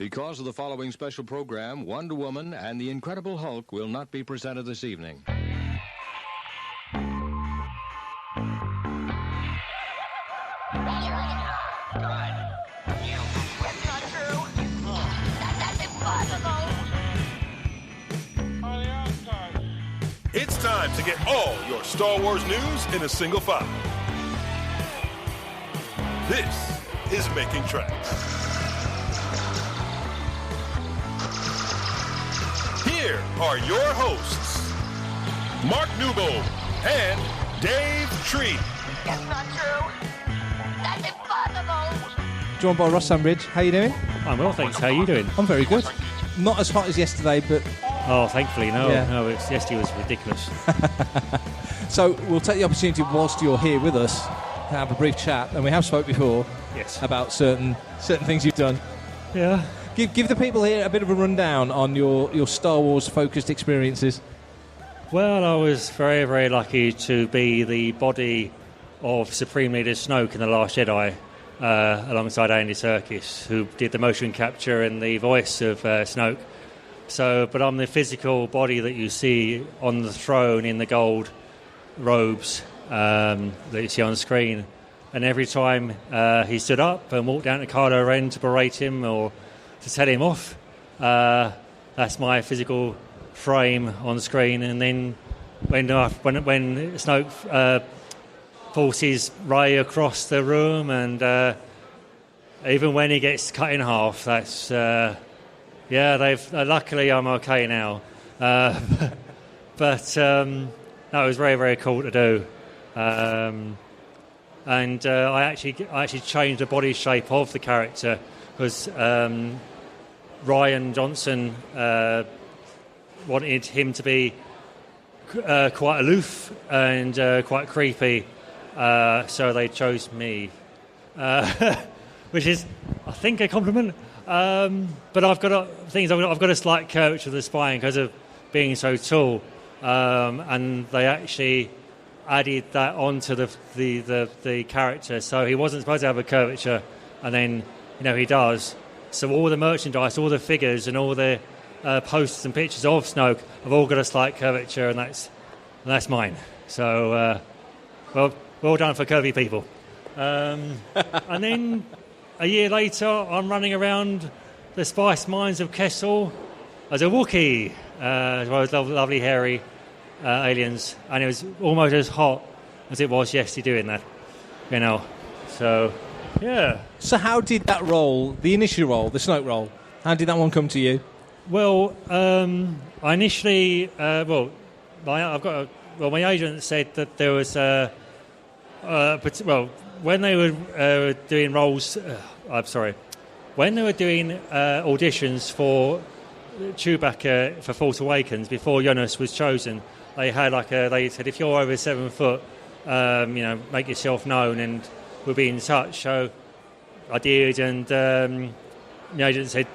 Because of the following special program, Wonder Woman and the Incredible Hulk will not be presented this evening. It's time to get all your Star Wars news in a single file. This is Making Tracks. Here are your hosts, Mark Newbold and Dave Tree. That's not true. That's impossible. Joined by Ross Sambridge. How you doing? I'm well, thanks. How are you doing? I'm very good. Not as hot as yesterday, but... Oh, thankfully, no. Yeah. No, yesterday was ridiculous. So we'll take the opportunity whilst you're here with us to have a brief chat, and we have spoke before Yes. about certain things you've done. Yeah. Give the people here a bit of a rundown on your Star Wars focused experiences. Well, I was very, very lucky to be the body of Supreme Leader Snoke in The Last Jedi, alongside Andy Serkis, who did the motion capture and the voice of Snoke. But I'm the physical body that you see on the throne in the gold robes that you see on screen. And every time he stood up and walked down to Kylo Ren to berate him or to tell him off, that's my physical frame on screen. And then when Snoke forces Rey across the room, and even when he gets cut in half, that's... luckily I'm okay now. But that was very, very cool to do. And I actually changed the body shape of the character because Rian Johnson wanted him to be quite aloof and quite creepy, so they chose me, which is, I think, a compliment. But I've got a slight curvature of the spine because of being so tall, and they actually added that onto the character. So he wasn't supposed to have a curvature, and then he does. So all the merchandise, all the figures, and all the posters and pictures of Snoke have all got a slight curvature, and that's mine. So well done for curvy people. And then a year later, I'm running around the spice mines of Kessel as a Wookiee, as well as lovely hairy aliens, and it was almost as hot as it was yesterday doing that, So, yeah. So how did that role, the initial role, the Snoke role, how did that one come to you? Well, I initially, my agent said that there was, when they were doing roles, when they were doing auditions for Chewbacca for Force Awakens before Jonas was chosen, they had they said, if you're over 7 foot, make yourself known and we'll be in touch. So I did, and the agent said,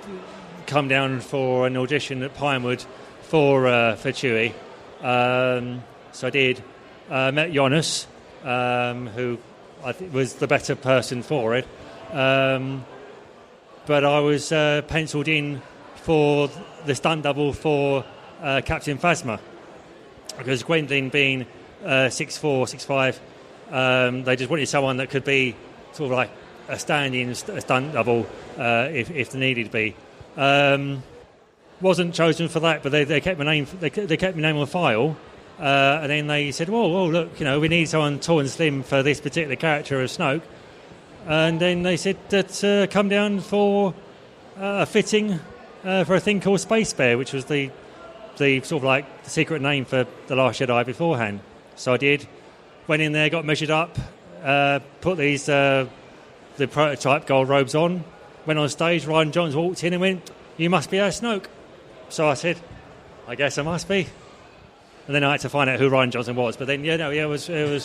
come down for an audition at Pinewood for Chewie. So I did. Met Jonas, who I think was the better person for it. But I was penciled in for the stunt double for Captain Phasma, because Gwendolyn being 6'4", 6'5", they just wanted someone that could be sort of like a stand-in stunt double if needed to be. Wasn't chosen for that, but they kept my name. They kept my name on file, and then they said, "Well, look, we need someone tall and slim for this particular character of Snoke." And then they said that come down for a fitting for a thing called Space Bear, which was the sort of like the secret name for The Last Jedi beforehand. So I did. Went in there, got measured up, put these the prototype gold robes on, went on stage. Rian Johnson walked in and went, "You must be our Snoke." So I said, "I guess I must be." And then I had to find out who Rian Johnson was. But then, it was I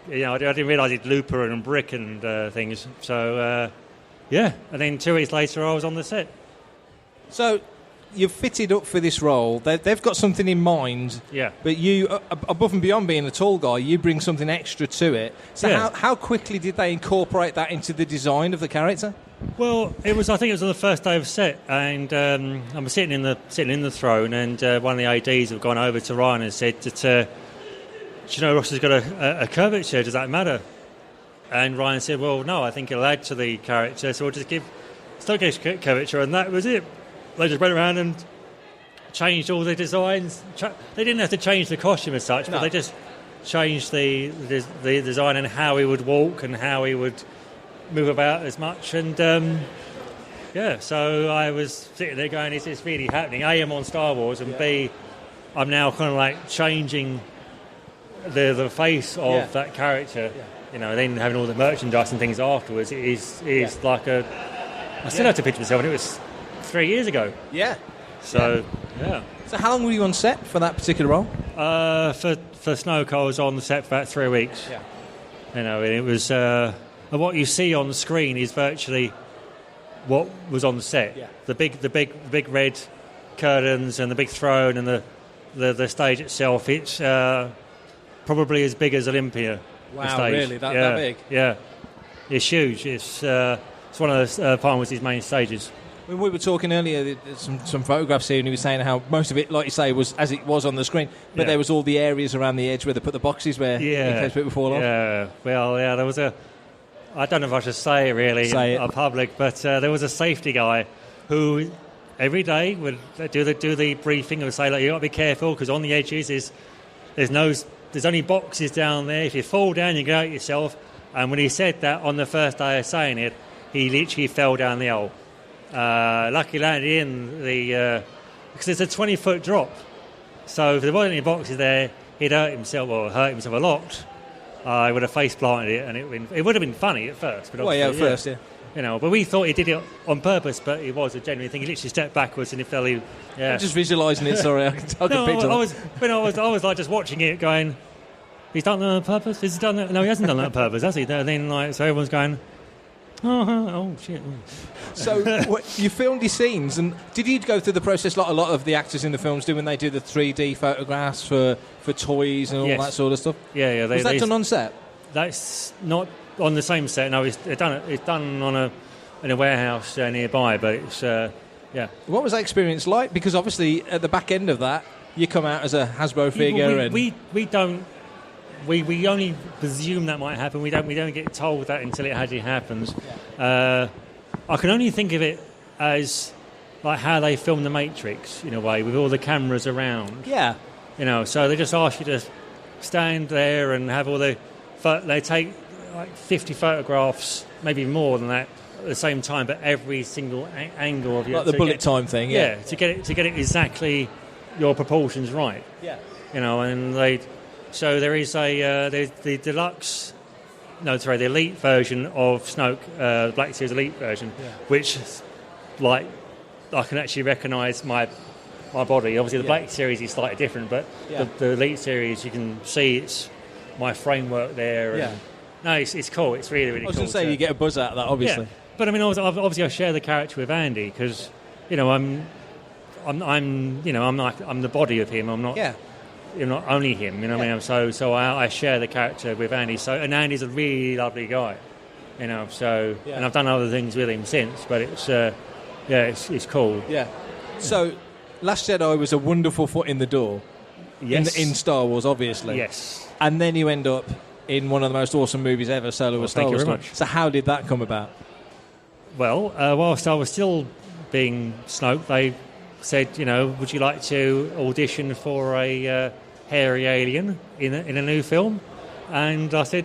didn't realise he'd Looper and Brick and things. So, and then 2 weeks later I was on the set. So you've fitted up for this role. They've got something in mind. Yeah. But you, above and beyond being a tall guy, you bring something extra to it. So Yeah. how quickly did they incorporate that into the design of the character? Well, I think it was on the first day of set, and I'm sitting in the throne, and one of the ADs have gone over to Ryan and said that, do you know Ross has got a curvature, does that matter? And Ryan said, well, no, I think it'll add to the character, so we'll just give Stoke's curvature, and that was it. They just went around and changed all the designs. They didn't have to change the costume as such, but they just changed the design and how he would walk and how he would move about as much. And so I was sitting there going, is this really happening? A, I'm on Star Wars, and B, I'm now kind of like changing the face of that character. You know, then having all the merchandise and things afterwards is like a... I still have to picture myself, and it was 3 years ago. Yeah. So, yeah. So how long were you on set for that particular role? For Snoke, I was on the set for about 3 weeks. Yeah. You know, and it was... what you see on the screen is virtually what was on the set. Yeah. The big red curtains and the big throne and the stage itself. It's probably as big as Olympia. Wow, really? That big? Yeah. It's huge. It's one of those Palmer's main stages. When we were talking earlier, there's some photographs here, and he was saying how most of it, like you say, was as it was on the screen, but there was all the areas around the edge where they put the boxes where in case people fall off. Yeah, well, there was I don't know if I should say it really in public, but there was a safety guy who every day would do the briefing and would say, like, you got to be careful because on the edges there's only boxes down there. If you fall down, you go out yourself. And when he said that on the first day of saying it, he literally fell down the hole. Lucky landed in the... because it's a 20-foot drop. So if there wasn't any boxes there, he'd hurt himself a lot. I would have face planted it, and it would have been funny at first. But at first. You know, but we thought he did it on purpose, but it was a genuine thing. He literally stepped backwards and he fell. I'm just visualising it. Sorry, I can picture that. I was like just watching it, going, "He's done that on purpose. Has he done that? No, he hasn't done that on purpose, has he?" And then so everyone's going, "Oh shit." So you filmed your scenes, and did you go through the process like a lot of the actors in the films do when they do the 3D photographs for toys and all that sort of stuff? Yeah. Was that done on set? That's not on the same set. No, it's done in a warehouse nearby. But it's What was that experience like? Because obviously at the back end of that, you come out as a Hasbro figure. We only presume that might happen. We don't get told that until it actually happens. I can only think of it as like how they film The Matrix in a way, with all the cameras around. Yeah. You know, so they just ask you to stand there and have all the... They take like 50 photographs, maybe more than that, at the same time, but every single angle of your... Like the bullet time thing, yeah. To get it exactly your proportions right. Yeah. You know, and they... So there is there's the deluxe... No, sorry, the elite version of Snoke, Black Series Elite version, which, like, I can actually recognise my body. Obviously, the Black Series is slightly different, but the Elite Series, you can see it's my framework there. And, no, it's cool. It's really, really cool. I was going to say, you get a buzz out of that, obviously. Yeah. But, I mean, obviously I share the character with Andy because, you know, I'm the body of him. I'm not... Yeah. You're not only him, you know what I mean? So I share the character with Andy. And Andy's a really lovely guy, you know. So and I've done other things with him since, but it's it's cool. Yeah. So, Last Jedi was a wonderful foot in the door. Yes. In Star Wars, obviously. Yes. And then you end up in one of the most awesome movies ever, Solo, a Star Wars. Thank you very much. So how did that come about? Well, whilst I was still being Snoke, they said, you know, would you like to audition for a hairy alien in a new film? And I said,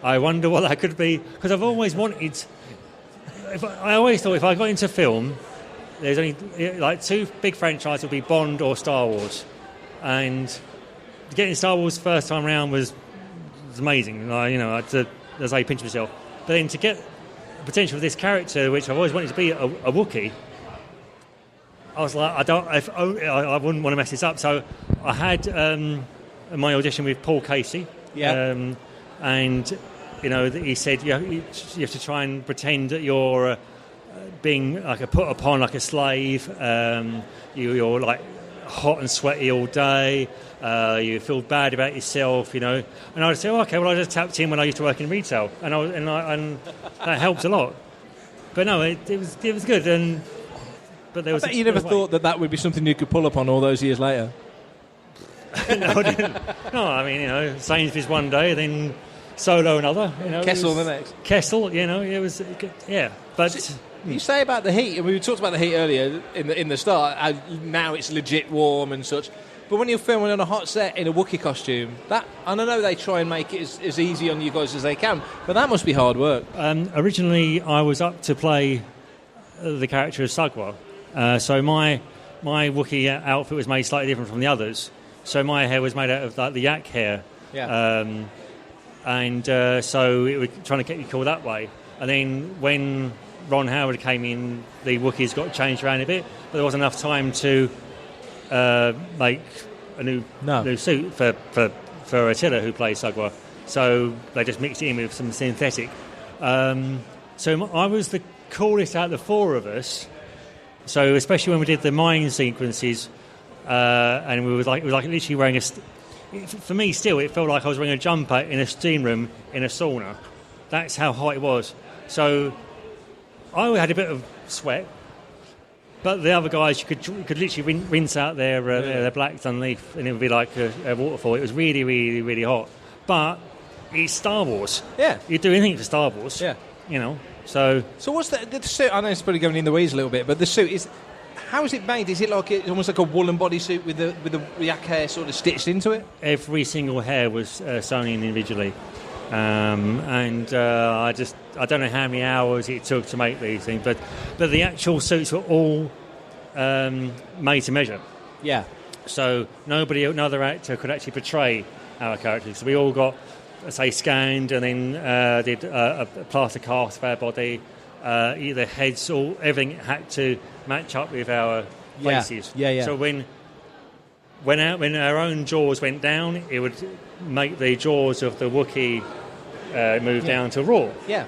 I wonder what that could be, because I've always wanted... I always thought if I got into film, there's only like two big franchises would be Bond or Star Wars, and getting Star Wars first time around was amazing. You know, that's how you pinch myself. But then to get the potential of this character, which I've always wanted to be a Wookiee, I was like, I wouldn't want to mess this up. So I had my audition with Paul Casey, and you know, he said you have to try and pretend that you're being like put upon like a slave. You're like hot and sweaty all day. You feel bad about yourself, you know. And I would say, okay, well, I just tapped in when I used to work in retail, and that helped a lot. But no, it was good. But there was. I bet you never thought that would be something you could pull up on all those years later. No, I didn't. No, I mean, Sainsbury's one day, then Solo another. Kessel the next. Kessel, it was, yeah. But you say about the heat, and we talked about the heat earlier in the start. Now it's legit warm and such. But when you're filming on a hot set in a Wookiee costume, and I know they try and make it as easy on you guys as they can, but that must be hard work. Originally, I was up to play the character of Sugwa. So my Wookiee outfit was made slightly different from the others. So my hair was made out of like the yak hair. Yeah. So it was trying to get you cool that way. And then when Ron Howard came in, the Wookiees got changed around a bit, but there wasn't enough time to make a new suit for Attila, who plays Sugwa. So they just mixed it in with some synthetic. So I was the coolest out of the four of us. So especially when we did the mine sequences, and we were like literally wearing for me still, it felt like I was wearing a jumper in a steam room in a sauna. That's how hot it was. So I had a bit of sweat, but the other guys, you could literally rinse out their blacks underneath, and it would be like a waterfall. It was really, really, really hot. But it's Star Wars. Yeah. You'd do anything for Star Wars. Yeah. So what's the suit? I know it's probably going in the weeds a little bit, but the suit is. How is it made? Is it like almost like a woolen bodysuit with the yak hair sort of stitched into it? Every single hair was sewn in individually, and I don't know how many hours it took to make these things, but the actual suits were all made to measure. Yeah. So no other actor could actually portray our characters. So we all got, say, scanned, and then did a plaster cast of our body. Either heads or everything had to match up with our faces. Yeah. So when our own jaws went down, it would make the jaws of the Wookiee move down to raw. Yeah.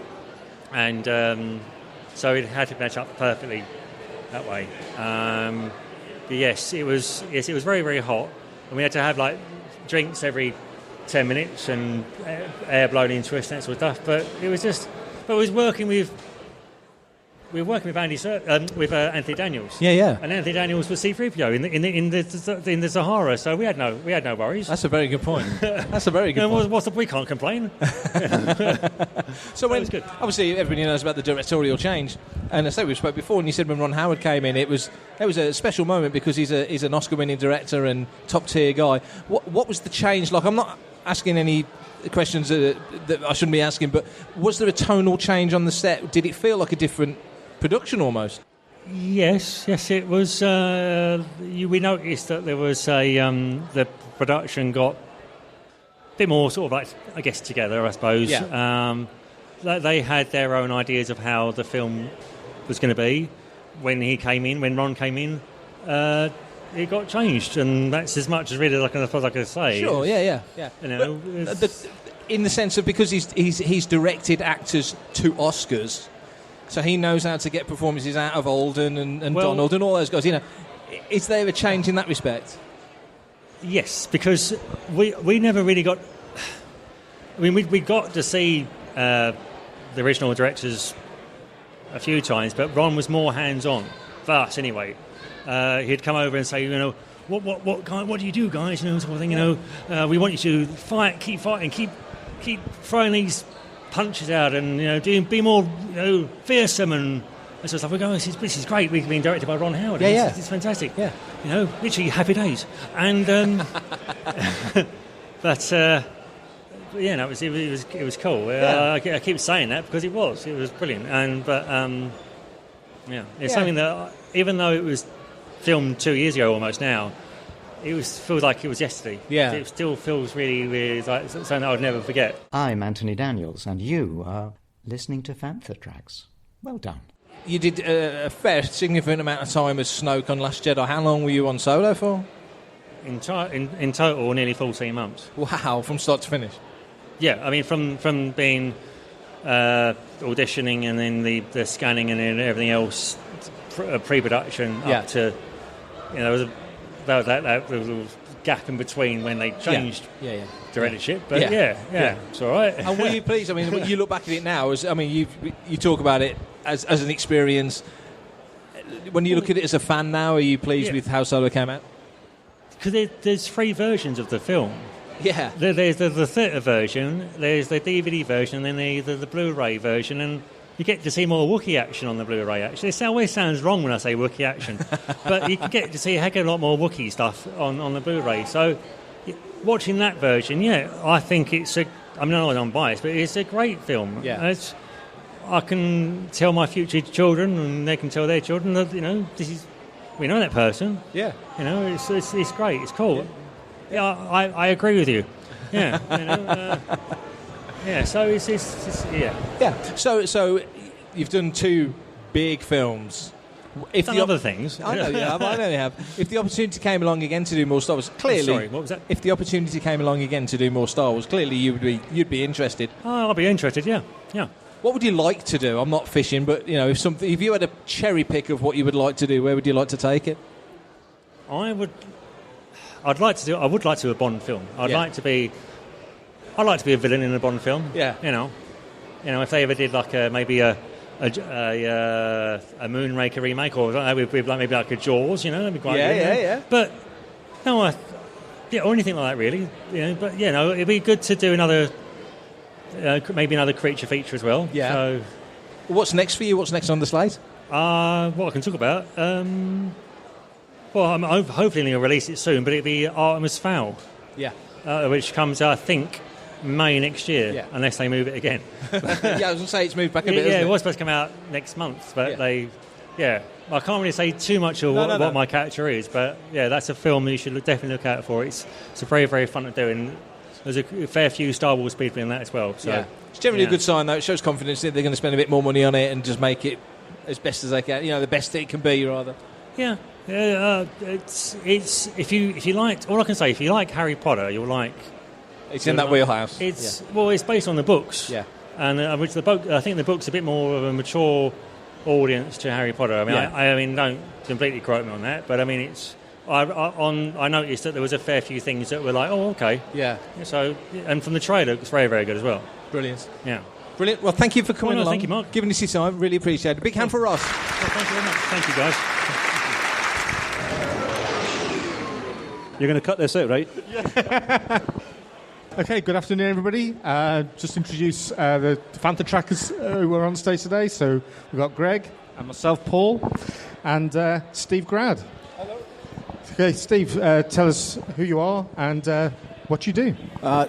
And so it had to match up perfectly that way. But yes, it was very, very hot, and we had to have like drinks every 10 minutes and air blown into us and that sort of stuff. But it was working with. We were working with Anthony Daniels. Yeah. And Anthony Daniels was C-3PO in the Sahara, so we had no worries. That's a very good point. We can't complain. So when, good. Obviously everybody knows about the directorial change, and I say we spoke before, and you said when Ron Howard came in, it was a special moment because he's an Oscar-winning director and top-tier guy. What was the change like? I'm not asking any questions that I shouldn't be asking, but was there a tonal change on the set? Did it feel like a different production almost? Yes, it was. We noticed that there was the production got a bit more sort of like, I guess, together, I suppose. Yeah. They had their own ideas of how the film was going to be. When Ron came in, it got changed, and that's as much as really I can say. Sure, yeah. In the sense of because he's directed actors to Oscars. So he knows how to get performances out of Alden and Donald and all those guys. Is there a change in that respect? Yes, because we never really got. I mean, we got to see the original directors a few times, but Ron was more hands-on for us anyway. He'd come over and say, what do you do, guys? Sort of thing. We want you to fight, keep fighting, keep throwing these punches out, and be more fearsome and sort of stuff. We go, this is great. We've been directed by Ron Howard. It's fantastic. Yeah, literally happy days. And but it was cool. I keep saying that because it was brilliant. And it's something that even though it was filmed 2 years ago almost now, feels like it was yesterday. Yeah. It still feels really, really like something I would never forget. I'm Anthony Daniels, and you are listening to Fantha Tracks. Well done. You did a fair significant amount of time as Snoke on Last Jedi. How long were you on Solo for? In total, nearly 14 months. Wow, from start to finish. Yeah, I mean, from being auditioning and then the scanning and then everything else, pre-production up to, there was that little gap in between when they changed directorship. But it's all right. And were you pleased? I mean, when you look back at it now, you talk about it as an experience. When you look at it as a fan now, are you pleased with how Solo came out? Because there's 3 versions of the film. Yeah. There's the theatre version, there's the DVD version, and then the Blu-ray version, and you get to see more Wookiee action on the Blu-ray, actually. It always sounds wrong when I say Wookiee action, but you can get to see a heck of a lot more Wookiee stuff on the Blu-ray. So watching that version, I think it's I know I'm biased, but it's a great film. Yeah. I can tell my future children, and they can tell their children that, we know that person. Yeah. It's great. It's cool. Yeah, I agree with you. Yeah. So it's yeah. Yeah. So you've done 2 big films. If done other things. I know you have. If the opportunity came along again to do more Star Wars, clearly. Sorry, what was that? If the opportunity came along again to do more Star Wars, clearly you'd be interested. Oh, I'll be interested. Yeah. What would you like to do? I'm not fishing, but if you had a cherry pick of what you would like to do, where would you like to take it? I would like to do a Bond film. I'd like to be a villain in a Bond film. Yeah. If they ever did like maybe a Moonraker remake, or maybe like a Jaws, that'd be quite good. Yeah. But no, or anything like that really. But it'd be good to do maybe another creature feature as well. Yeah. So, what's next for you? What's next on the slate? What I can talk about. Well, I'm hopefully going to release it soon, but it'll be Artemis Fowl. Yeah. Which comes, I think, May next year, unless they move it again. I was going to say it's moved back a bit. It was supposed to come out next month, but I can't really say too much of what my character is, but that's a film you should definitely look out for. It's very, very fun to do, and there's a fair few Star Wars people in that as well. So it's generally a good sign, though. It shows confidence that they're going to spend a bit more money on it and just make it as best as they can. The best it can be, rather. Yeah. It's if you liked, all I can say, if you like Harry Potter, you'll like. It's in that wheelhouse. It's based on the books. Yeah. And which I think the book's a bit more of a mature audience to Harry Potter. I mean, don't completely quote me on that, but I mean, it's. I noticed that there was a fair few things that were like, oh, okay. Yeah. So, and from the trailer, it's very, very good as well. Brilliant. Yeah. Brilliant. Well, thank you for coming along. Thank you, Mark. Giving us your time. Really appreciate it. Big hand for Ross. Thank you very much. Thank you, guys. You're going to cut this out, right? Okay, good afternoon, everybody. Just introduce the Fantha Trackers who are on stage today. So we've got Greig and myself, Paul, and Steve Grad. Hello. Okay, Steve, tell us who you are and what you do.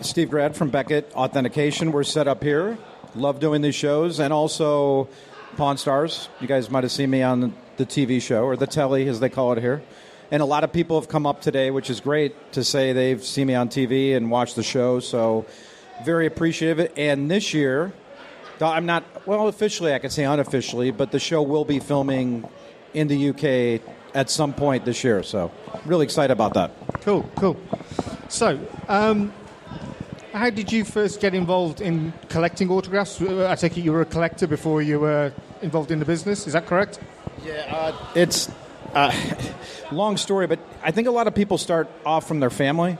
Steve Grad from Beckett Authentication. We're set up here. Love doing these shows, and also Pawn Stars. You guys might have seen me on the TV show, or the telly, as they call it here. And a lot of people have come up today, which is great, to say they've seen me on TV and watched the show. So very appreciative. And this year, I'm not, well, officially I could say unofficially, but the show will be filming in the UK at some point this year. So really excited about that. Cool. So how did you first get involved in collecting autographs? I take it you were a collector before you were involved in the business. Is that correct? Yeah, it's... long story, but I think a lot of people start off from their family.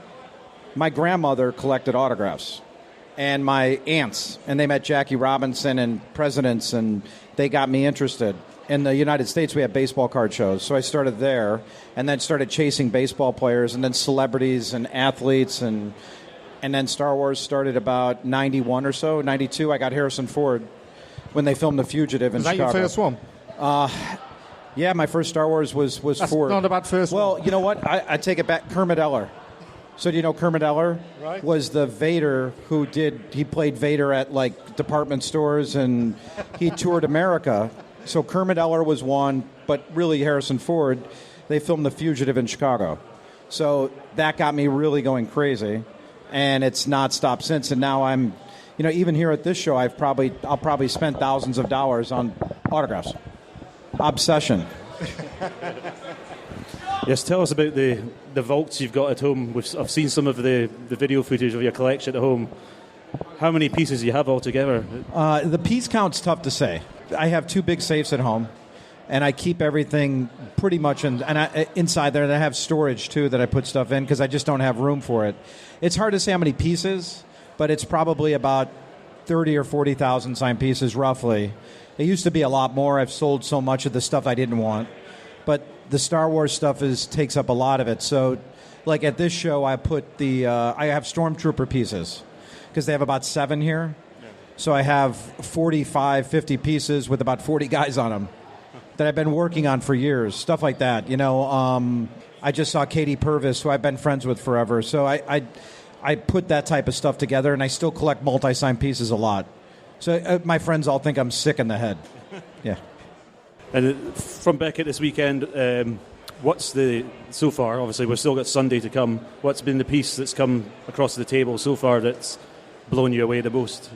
My grandmother collected autographs, and my aunts, and they met Jackie Robinson and presidents, and they got me interested. In the United States, we have baseball card shows, so I started there, and then started chasing baseball players, and then celebrities and athletes, and then Star Wars started about 91 or so, 92. I got Harrison Ford when they filmed The Fugitive in Chicago. Was that your first one? Yeah, my first Star Wars was That's Ford. Not about first one. Well, you know what? I take it back. Kermit Eller. So do you know Kermit Eller? Right. Was the Vader he played Vader at like department stores, and he toured America. So Kermit Eller was one, but really Harrison Ford, they filmed The Fugitive in Chicago. So that got me really going crazy, and it's not stopped since. And now I'm, even here at this show, I'll probably spend thousands of dollars on autographs. Obsession. Yes, tell us about the vaults you've got at home. I've seen some of the video footage of your collection at home. How many pieces do you have altogether? The piece count's tough to say. I have 2 big safes at home, and I keep everything pretty much inside there. And I have storage, too, that I put stuff in because I just don't have room for it. It's hard to say how many pieces, but it's probably about 30 or 40,000 signed pieces, roughly. It used to be a lot more. I've sold so much of the stuff I didn't want. But the Star Wars stuff takes up a lot of it. So, like at this show, I put I have Stormtrooper pieces because they have about 7 here. Yeah. So I have 45, 50 pieces with about 40 guys on them that I've been working on for years. Stuff like that. I just saw Katie Purvis, who I've been friends with forever. So I put that type of stuff together, and I still collect multi-sign pieces a lot. So my friends all think I'm sick in the head. Yeah. And from Beckett this weekend, what's so far, obviously we've still got Sunday to come, what's been the piece that's come across the table so far that's blown you away the most?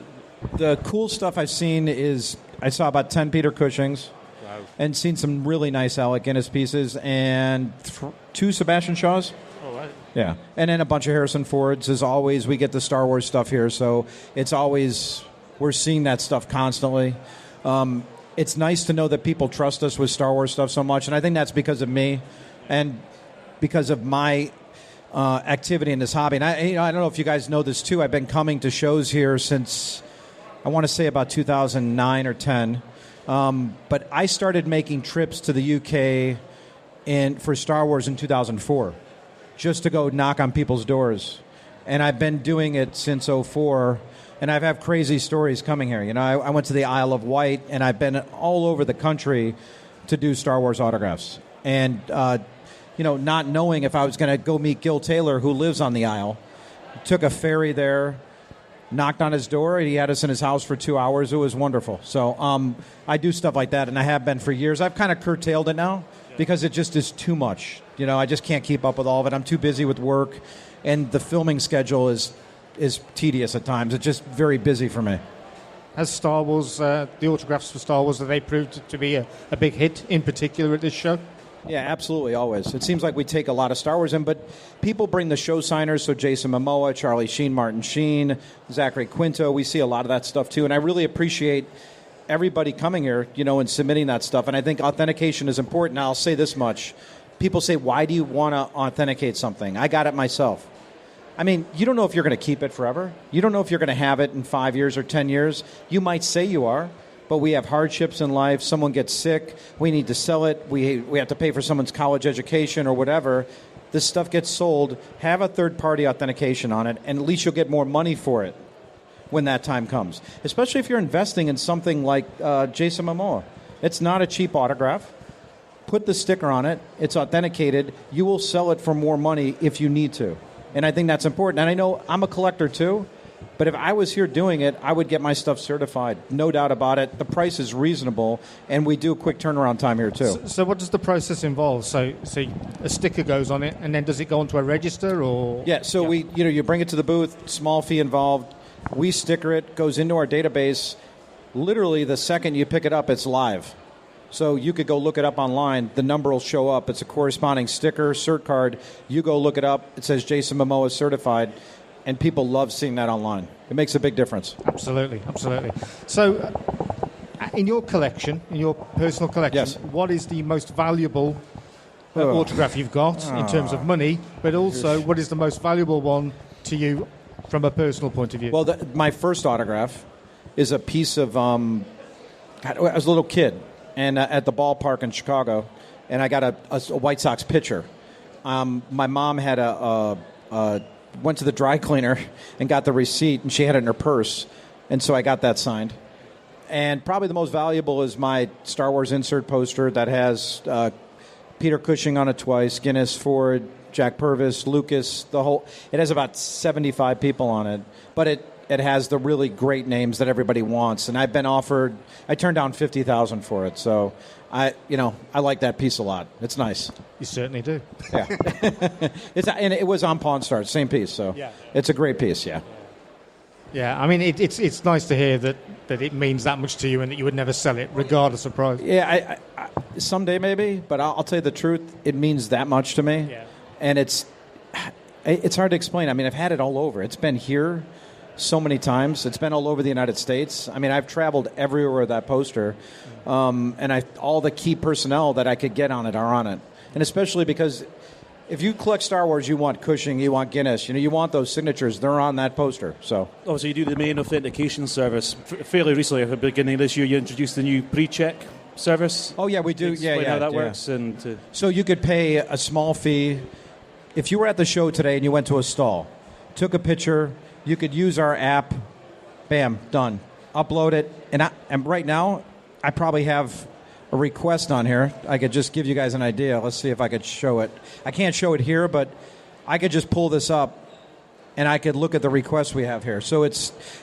The cool stuff I've seen is I saw about 10 Peter Cushings. Wow. And seen some really nice Alec Guinness pieces and 2 Sebastian Shaws. Oh, right. Yeah. And then a bunch of Harrison Fords. As always, we get the Star Wars stuff here, so it's always... We're seeing that stuff constantly. It's nice to know that people trust us with Star Wars stuff so much, and I think that's because of me and because of my activity in this hobby. And I don't know if you guys know this too. I've been coming to shows here since, I want to say about 2009 or 10. But I started making trips to the UK for Star Wars in 2004, just to go knock on people's doors. And I've been doing it since 2004. And I've had crazy stories coming here. I went to the Isle of Wight, and I've been all over the country to do Star Wars autographs. And, not knowing if I was going to go meet Gil Taylor, who lives on the Isle, took a ferry there, knocked on his door, and he had us in his house for 2 hours. It was wonderful. So I do stuff like that, and I have been for years. I've kind of curtailed it now because it just is too much. I just can't keep up with all of it. I'm too busy with work, and the filming schedule is tedious at times. It's just very busy for me. Has Star Wars, the autographs for Star Wars, have they proved to be a big hit in particular at this show? Yeah, absolutely, always. It seems like we take a lot of Star Wars in, but people bring the show signers, so Jason Momoa, Charlie Sheen, Martin Sheen, Zachary Quinto. We see a lot of that stuff too, and I really appreciate everybody coming here, and submitting that stuff. And I think authentication is important. Now, I'll say this much. People say, why do you want to authenticate something? I got it myself. I mean, you don't know if you're going to keep it forever. You don't know if you're going to have it in 5 years or 10 years. You might say you are, but we have hardships in life. Someone gets sick. We need to sell it. We have to pay for someone's college education or whatever. This stuff gets sold. Have a third-party authentication on it, and at least you'll get more money for it when that time comes, especially if you're investing in something like Jason Momoa. It's not a cheap autograph. Put the sticker on it. It's authenticated. You will sell it for more money if you need to. And I think that's important. And I know I'm a collector too, but if I was here doing it, I would get my stuff certified. No doubt about it. The price is reasonable, and we do a quick turnaround time here too. So what does the process involve? So a sticker goes on it, and then does it go onto a register or? Yeah. So you bring it to the booth. Small fee involved. We sticker it. Goes into our database. Literally, the second you pick it up, it's live. So you could go look it up online. The number will show up. It's a corresponding sticker, cert card. You go look it up. It says Jason Momoa certified, and people love seeing that online. It makes a big difference. Absolutely. So in your collection, in your personal collection, yes. What is the most valuable autograph you've got in terms of money, but also what is the most valuable one to you from a personal point of view? Well, my first autograph is a piece of... I was a little kid. And at the ballpark in Chicago, and I got a White Sox pitcher. My mom had went to the dry cleaner and got the receipt, and she had it in her purse, and so I got that signed. And probably the most valuable is my Star Wars insert poster that has Peter Cushing on it twice, Guinness, Ford, Jack Purvis, Lucas, the whole. It has about 75 people on it, but it has the really great names that everybody wants. And I've been offered, I turned down $50,000 for it. So I like that piece a lot. It's nice. You certainly do. Yeah. And it was on Pawn Stars, same piece. So yeah. It's a great piece, yeah. Yeah, I mean, it's nice to hear that it means that much to you and that you would never sell it, regardless of price. Yeah, I someday maybe, but I'll tell you the truth, it means that much to me. Yeah. And it's hard to explain. I mean, I've had it all over. It's been here so many times. It's been all over the United States. I mean, I've traveled everywhere with that poster, and all the key personnel that I could get on it are on it. And especially because if you collect Star Wars, you want Cushing, you want Guinness, you want those signatures. They're on that poster. So obviously, you do the main authentication service. Fairly recently, at the beginning of this year, you introduced the new pre-check service. Oh yeah, we do. Explain how that yeah. works. And so you could pay a small fee if you were at the show today and you went to a stall, took a picture. You could use our app. Bam, done. Upload it, and right now, I probably have a request on here. I could just give you guys an idea. Let's see if I could show it. I can't show it here, but I could just pull this up, and I could look at the requests we have here. So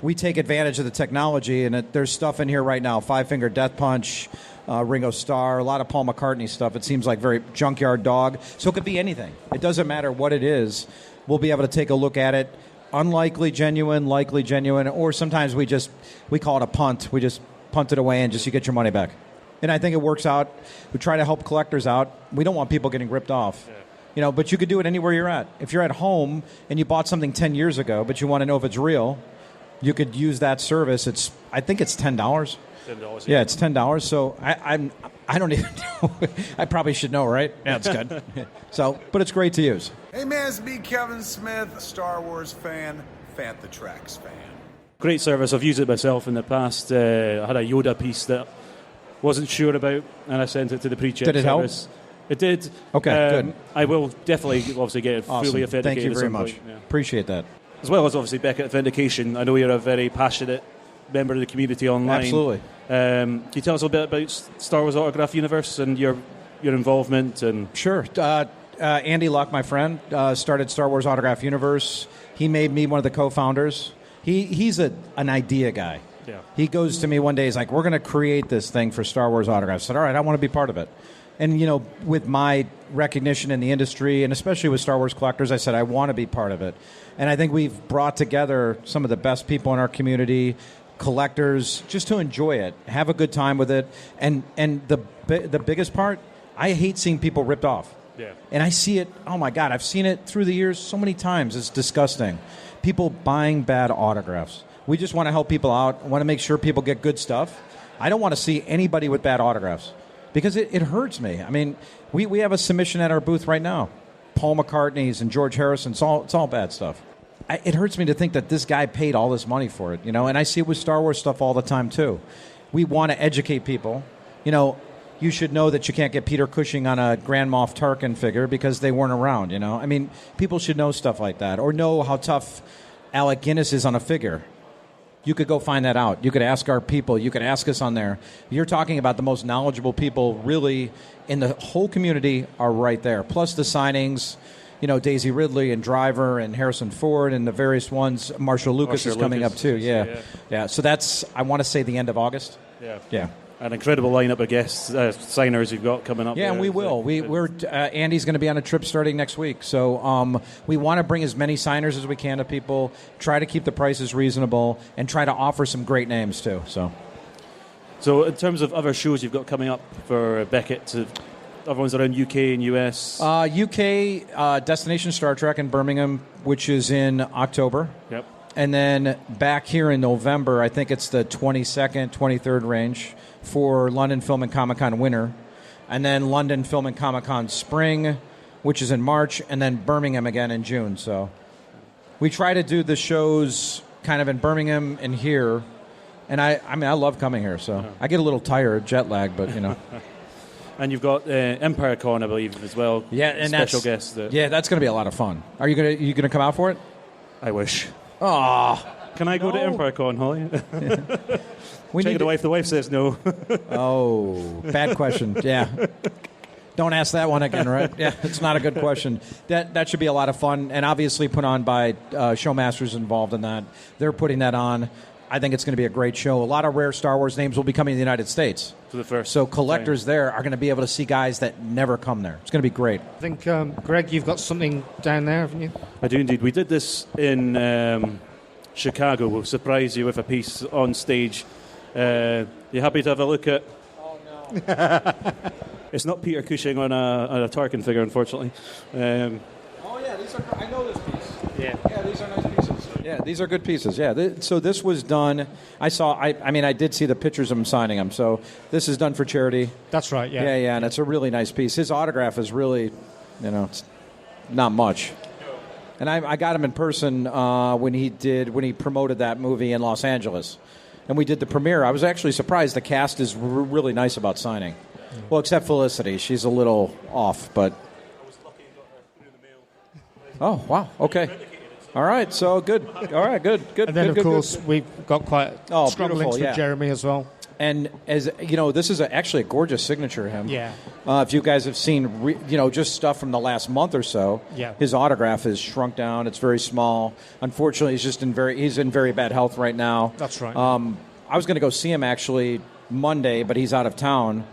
we take advantage of the technology, and there's stuff in here right now. Five Finger Death Punch, Ringo Starr, a lot of Paul McCartney stuff. It seems like very Junkyard Dog. So it could be anything. It doesn't matter what it is. We'll be able to take a look at it. Unlikely genuine, likely genuine, or sometimes we call it a punt. We just punt it away and you get your money back. And I think it works out. We try to help collectors out. We don't want people getting ripped off. Yeah. But you could do it anywhere you're at. If you're at home and you bought something 10 years ago, but you want to know if it's real, you could use that service. I think it's $10. $10. Yeah, it's $10. So I don't even know. I probably should know, right? Yeah, it's good. But it's great to use. Hey man, it's me, Kevin Smith, Star Wars fan, Fantha Tracks fan. Great service. I've used it myself in the past. I had a Yoda piece that wasn't sure about, and I sent it to the pre-check service. Did it service. help? It did. Okay, good. I will definitely, obviously, get it Awesome. fully authenticated. Thank you very much. Yeah. Appreciate that. As well as, obviously, Beckett Authentication. I know you're a very passionate member of the community online. Absolutely. Can you tell us a bit about Star Wars Autograph Universe and your involvement? And Sure. Andy Luck, my friend, started Star Wars Autograph Universe. He made me one of the co-founders. He's an idea guy. Yeah. He goes to me one day, he's like, we're going to create this thing for Star Wars Autographs. I said, all right, I want to be part of it. And, with my recognition in the industry, and especially with Star Wars collectors, I said, I want to be part of it. And I think we've brought together some of the best people in our community, collectors, just to enjoy it, have a good time with it. And the biggest part, I hate seeing people ripped off. Yeah. And I see it, oh my God, I've seen it through the years so many times. It's disgusting. People buying bad autographs. We just want to help people out. I want to make sure people get good stuff. I don't want to see anybody with bad autographs because it hurts me. I mean, we have a submission at our booth right now. Paul McCartney's and George Harrison's, it's all bad stuff. It hurts me to think that this guy paid all this money for it, and I see it with Star Wars stuff all the time too. We want to educate people. You should know that you can't get Peter Cushing on a Grand Moff Tarkin figure because they weren't around, I mean, people should know stuff like that or know how tough Alec Guinness is on a figure. You could go find that out. You could ask our people. You could ask us on there. You're talking about the most knowledgeable people really in the whole community are right there. Plus the signings, Daisy Ridley and Driver and Harrison Ford and the various ones. Marshall Lucas is coming up too. Yeah. So that's, I want to say, the end of August. Yeah. An incredible lineup of guests, signers you've got coming up. Yeah, and we will. We're Andy's going to be on a trip starting next week. So we want to bring as many signers as we can to people, try to keep the prices reasonable, and try to offer some great names too. So in terms of other shows you've got coming up for Beckett, other ones around UK and US? UK, Destination Star Trek in Birmingham, which is in October. Yep. And then back here in November, I think it's the 22nd, 23rd range for London Film and Comic-Con winter. And then London Film and Comic-Con spring, which is in March, and then Birmingham again in June. So we try to do the shows kind of in Birmingham and here. And I mean, I love coming here, so I get a little tired, jet lag, but, And you've got EmpireCon, I believe, as well. Yeah, and special guest. Yeah, that's going to be a lot of fun. Are you going to come out for it? I wish. Oh, can I go to EmpireCon, Holly? Check the wife. The wife says no. Oh, bad question. Yeah. Don't ask that one again, right? Yeah, it's not a good question. That should be a lot of fun, and obviously put on by Showmasters involved in that. They're putting that on. I think it's going to be a great show. A lot of rare Star Wars names will be coming to the United States. For the first so collectors time. There are going to be able to see guys that never come there. It's going to be great. I think, Greg, you've got something down there, haven't you? I do indeed. We did this in Chicago. We'll surprise you with a piece on stage. You happy to have a look at? Oh, no. It's not Peter Cushing on a Tarkin figure, unfortunately. Oh, yeah. I know this piece. Yeah, these are nice pieces. Yeah, these are good pieces. Yeah, so this was done. I did see the pictures of him signing them. So this is done for charity. That's right. Yeah. Yeah, and it's a really nice piece. His autograph is really, not much. And I got him in person when he promoted that movie in Los Angeles. And we did the premiere. I was actually surprised. The cast is really nice about signing. Well, except Felicity. She's a little off, but... Oh, wow. Okay. All right. So, good. All right. Good. And then, of course, we've got quite strong links with Jeremy as well. And, as you know, this is actually a gorgeous signature of him. Yeah. If you guys have seen, just stuff from the last month or so, his autograph is shrunk down. It's very small. Unfortunately, he's in very bad health right now. That's right. I was going to go see him, actually, Monday, but he's out of town.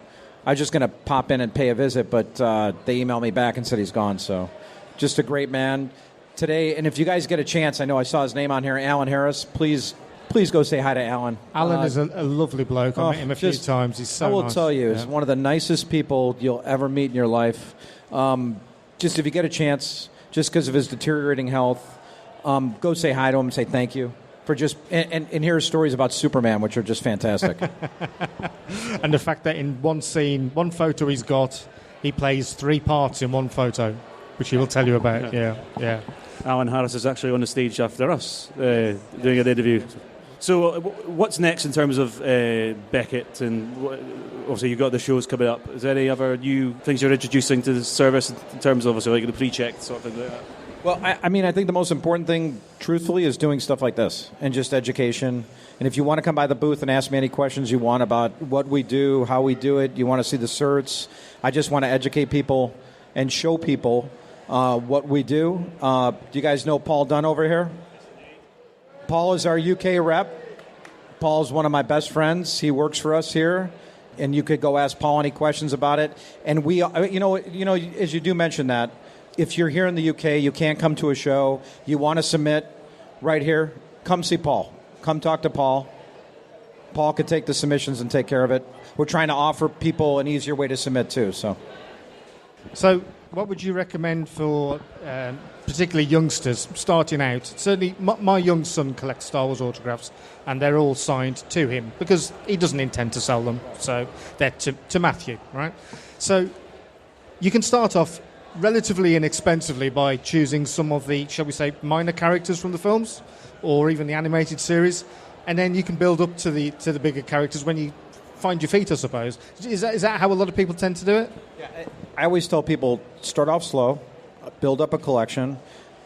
I was just going to pop in and pay a visit, but they emailed me back and said he's gone. So, just a great man. Today, and if you guys get a chance, I know I saw his name on here, Alan Harris, please go say hi to Alan. Alan is a lovely bloke. I met him a few times. He's so nice. I will tell you, he's one of the nicest people you'll ever meet in your life. Just if you get a chance, just because of his deteriorating health, go say hi to him and say thank you. For just and hear stories about Superman, which are just fantastic. And the fact that in one scene, one photo he's got, he plays 3 parts in one photo, which he will tell you about. Yeah. Alan Harris is actually on the stage after us doing an interview. So what's next in terms of Beckett? And obviously you've got the shows coming up. Is there any other new things you're introducing to the service in terms of obviously like the pre-check sort of thing like that? Well, I think the most important thing, truthfully, is doing stuff like this and just education. And if you want to come by the booth and ask me any questions you want about what we do, how we do it, you want to see the certs, I just want to educate people and show people what we do. Do you guys know Paul Dunn over here? Paul is our UK rep. Paul's one of my best friends. He works for us here. And you could go ask Paul any questions about it. And we, as you do mention that, if you're here in the UK, you can't come to a show, you want to submit right here, come see Paul. Come talk to Paul. Paul could take the submissions and take care of it. We're trying to offer people an easier way to submit too. So what would you recommend for particularly youngsters starting out? Certainly my young son collects Star Wars autographs, and they're all signed to him because he doesn't intend to sell them. So they're to Matthew, right? So you can start off relatively inexpensively by choosing some of the, shall we say, minor characters from the films or even the animated series, and then you can build up to the bigger characters when you find your feet, I suppose. Is that how a lot of people tend to do it? Yeah, I always tell people, start off slow, build up a collection,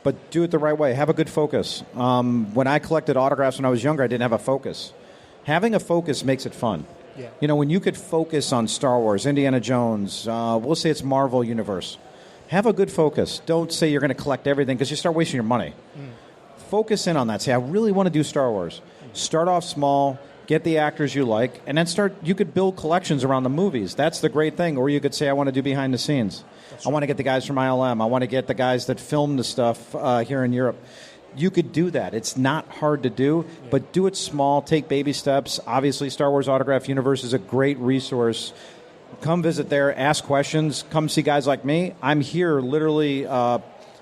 but do it the right way. Have a good focus. When I collected autographs when I was younger, I didn't have a focus. Having a focus makes it fun. Yeah. When you could focus on Star Wars, Indiana Jones, we'll say it's Marvel Universe. Have a good focus. Don't say you're going to collect everything because you start wasting your money. Focus in on that. Say, I really want to do Star Wars. Start off small, get the actors you like, and then you could build collections around the movies. That's the great thing. Or you could say, I want to do behind the scenes. I want to get the guys from ILM. I want to get the guys that film the stuff here in Europe. You could do that. It's not hard to do, but do it small. Take baby steps. Obviously, Star Wars Autograph Universe is a great resource. Come visit there, ask questions, come see guys like me. I'm here literally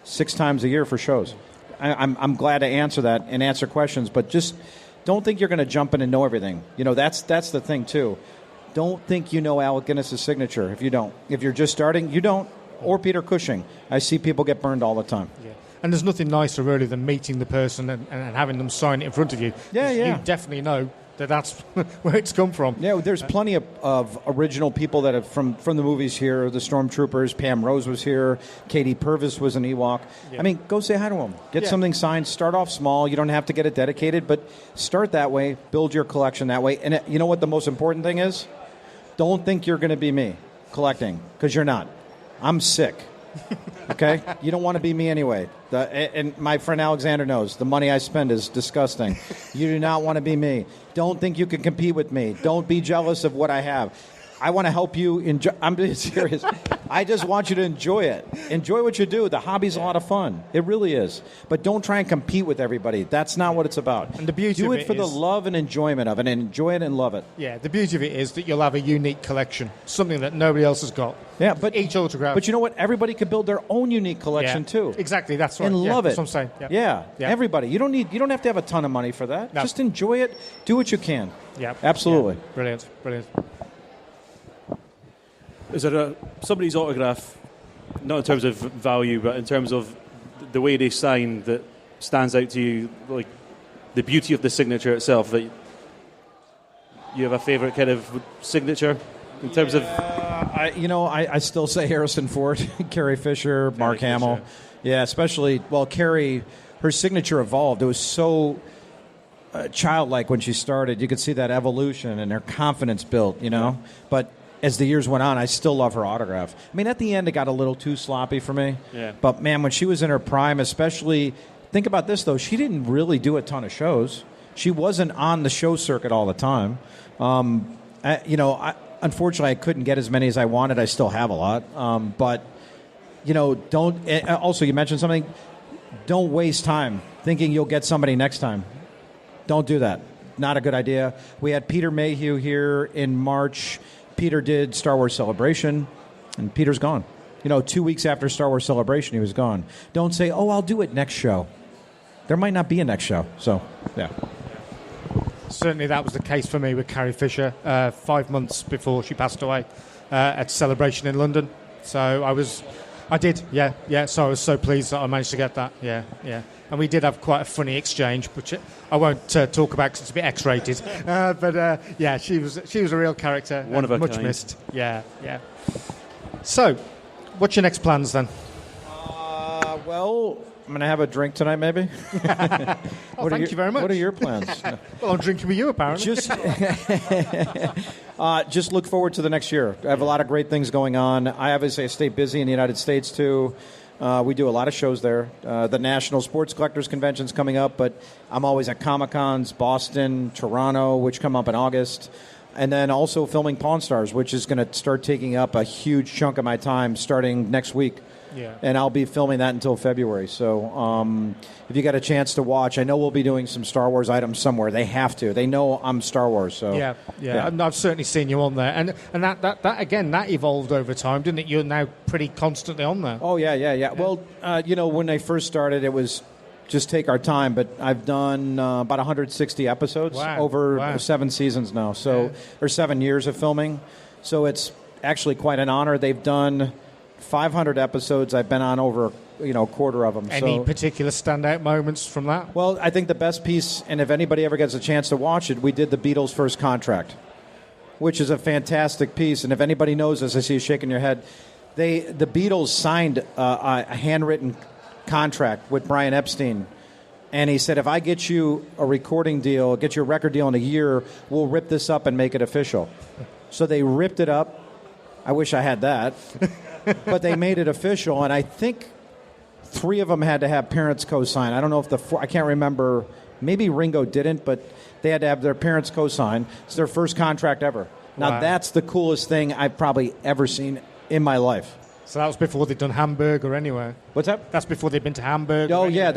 6 times a year for shows. I'm glad to answer that and answer questions, but just don't think you're going to jump in and know everything. That's the thing, too. Don't think you know Alec Guinness's signature if you don't. If you're just starting, you don't. Or Peter Cushing. I see people get burned all the time. Yeah. And there's nothing nicer, really, than meeting the person and having them sign it in front of you. Yeah. You definitely know that's where it's come from. Yeah, there's plenty of original people that have from the movies here. The Stormtroopers, Pam Rose was here, Katie Purvis was an Ewok. Yeah. I mean, go say hi to them. Get something signed. Start off small. You don't have to get it dedicated, but start that way. Build your collection that way. And you know what the most important thing is? Don't think you're going to be me collecting, because you're not. I'm sick. Okay? You don't want to be me anyway. And my friend Alexander knows the money I spend is disgusting. You do not want to be me. Don't think you can compete with me. Don't be jealous of what I have. I want to help you enjoy. I'm being serious. I just want you to enjoy it. Enjoy what you do. The hobby's a lot of fun. It really is. But don't try and compete with everybody. That's not what it's about. And the beauty do of it for the love and enjoyment of it, and enjoy it and love it. Yeah, the beauty of it is that you'll have a unique collection, something that nobody else has got. Yeah, but each autograph. But you know what? Everybody could build their own unique collection too. Exactly, that's right. And love it. That's what I'm saying. Yeah. Everybody. You don't have to have a ton of money for that. No. Just enjoy it. Do what you can. Yeah, absolutely. Yeah. Brilliant. Is there somebody's autograph not in terms of value, but in terms of the way they sign that stands out to you, like the beauty of the signature itself, that you have a favourite kind of signature in terms of... I still say Harrison Ford, Carrie Fisher, Mark Hamill. Yeah, especially, Carrie, her signature evolved. It was so childlike when she started. You could see that evolution and her confidence built, But as the years went on, I still love her autograph. I mean, at the end, it got a little too sloppy for me. Yeah. But, man, when she was in her prime, especially... Think about this, though. She didn't really do a ton of shows. She wasn't on the show circuit all the time. Unfortunately, I couldn't get as many as I wanted. I still have a lot. But, don't... Also, you mentioned something. Don't waste time thinking you'll get somebody next time. Don't do that. Not a good idea. We had Peter Mayhew here in March. Peter did Star Wars Celebration, and Peter's gone. 2 weeks after Star Wars Celebration, he was gone. Don't say, I'll do it next show. There might not be a next show. So, yeah. Certainly that was the case for me with Carrie Fisher 5 months before she passed away at Celebration in London. So I did. So I was so pleased that I managed to get that. Yeah. And we did have quite a funny exchange, which I won't talk about because it's a bit X-rated. But she was a real character. One of a much kind. missed. Yeah. So, what's your next plans then? I'm going to have a drink tonight, maybe. Thank you very much. What are your plans? Well, I'm drinking with you, apparently. Just look forward to the next year. I have a lot of great things going on. I obviously stay busy in the United States, too. We do a lot of shows there. The National Sports Collectors Convention's coming up, but I'm always at Comic-Cons, Boston, Toronto, which come up in August. And then also filming Pawn Stars, which is going to start taking up a huge chunk of my time starting next week. Yeah. And I'll be filming that until February. So if you got a chance to watch, I know we'll be doing some Star Wars items somewhere. They have to. They know I'm Star Wars. So Yeah. I've certainly seen you on there. And that again, that evolved over time, didn't it? You're now pretty constantly on there. Oh, yeah. Well, when they first started, it was just take our time. But I've done about 160 episodes over 7 seasons now. So or 7 years of filming. So it's actually quite an honor. They've done 500 episodes. I've been on over a quarter of them. Any particular standout moments from that? Well, I think the best piece, and if anybody ever gets a chance to watch it, we did the Beatles' first contract, which is a fantastic piece. And if anybody knows this, I see you shaking your head. The Beatles signed a handwritten contract with Brian Epstein, and he said, if I get you a recording deal, get you a record deal in a year, we'll rip this up and make it official. So they ripped it up. I wish I had that. But they made it official, and I think 3 of them had to have parents co-sign. I don't know if I can't remember. Maybe Ringo didn't, but they had to have their parents co-sign. It's their first contract ever. Now, that's the coolest thing I've probably ever seen in my life. So that was before they'd done Hamburger anyway. What's that? That's before they'd been to Hamburger. Oh, yeah.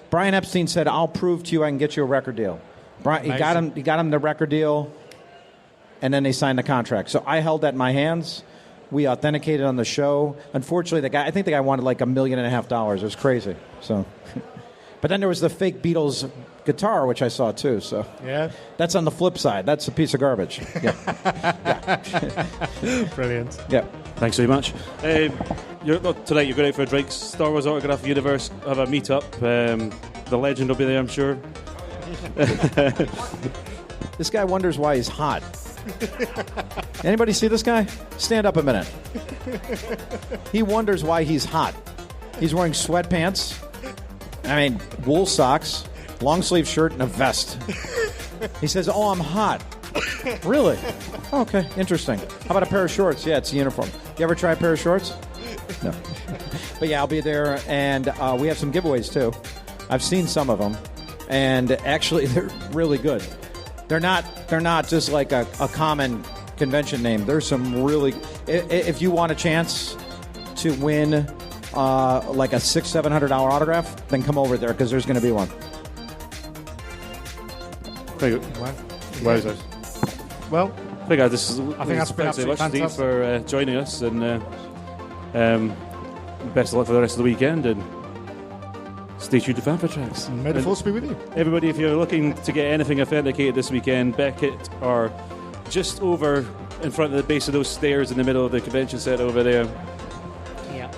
Brian Epstein said, I'll prove to you I can get you a record deal. He got him the record deal, and then they signed the contract. So I held that in my hands. We authenticated on the show. Unfortunately, I think the guy wanted like $1.5 million. It was crazy. So, but then there was the fake Beatles guitar, which I saw too. So yeah, that's on the flip side. That's a piece of garbage. Yeah. Brilliant. Yeah. Thanks very much. Tonight you're going out for a drink. Star Wars Autograph Universe have a meet-up. The legend will be there, I'm sure. This guy wonders why he's hot. Anybody see this guy? Stand up a minute. He wonders why he's hot. He's wearing sweatpants, wool socks, long sleeve shirt, and a vest. He says, "Oh, I'm hot." Really? Okay, interesting. How about a pair of shorts? Yeah, it's a uniform. You ever try a pair of shorts? No. But yeah, I'll be there, and we have some giveaways too. I've seen some of them, and actually they're really good. They're not just like a common convention name. There's some really... If you want a chance to win like a $600-700 autograph, then come over there because there's going to be one. Very good. Where is it? Well, I think that's been absolutely fantastic. Steve, for joining us, and best of luck for the rest of the weekend, and stay tuned to Fanfare Tracks. May the force be with you. Everybody, if you're looking to get anything authenticated this weekend, Beckett are just over in front of the base of those stairs in the middle of the convention centre over there. Yeah.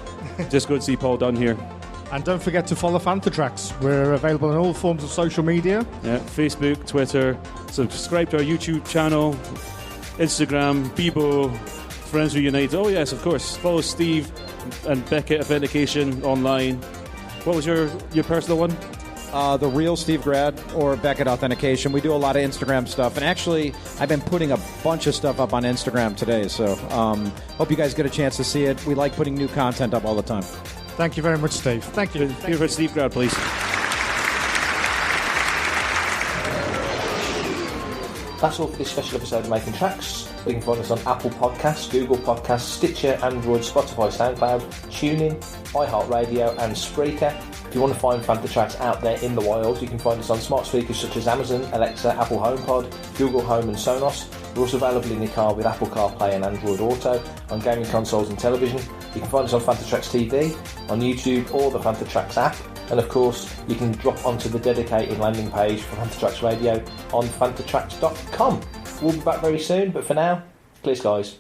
Just go and see Paul Dunn here. And don't forget to follow Fantatrax. We're available on all forms of social media. Yeah, Facebook, Twitter. Subscribe to our YouTube channel, Instagram, Bebo, Friends Reunited. Oh yes, of course. Follow Steve and Beckett Authentication online. What was your personal one? The real Steve Grad or Beckett Authentication. We do a lot of Instagram stuff. And actually, I've been putting a bunch of stuff up on Instagram today. So hope you guys get a chance to see it. We like putting new content up all the time. Thank you very much, Steve. Thank you. Here for Steve Grad, please. That's all for this special episode of Making Tracks. You can find us on Apple Podcasts, Google Podcasts, Stitcher, Android, Spotify, SoundCloud, TuneIn, iHeartRadio and Spreaker. If you want to find Fantatracks out there in the wild, you can find us on smart speakers such as Amazon, Alexa, Apple HomePod, Google Home and Sonos. We're also available in your car with Apple CarPlay and Android Auto, on gaming consoles and television. You can find us on Fantatracks TV, on YouTube or the Fantatracks app. And of course, you can drop onto the dedicated landing page for Fantatracks Radio on fantatracks.com. We'll be back very soon, but for now, clear skies.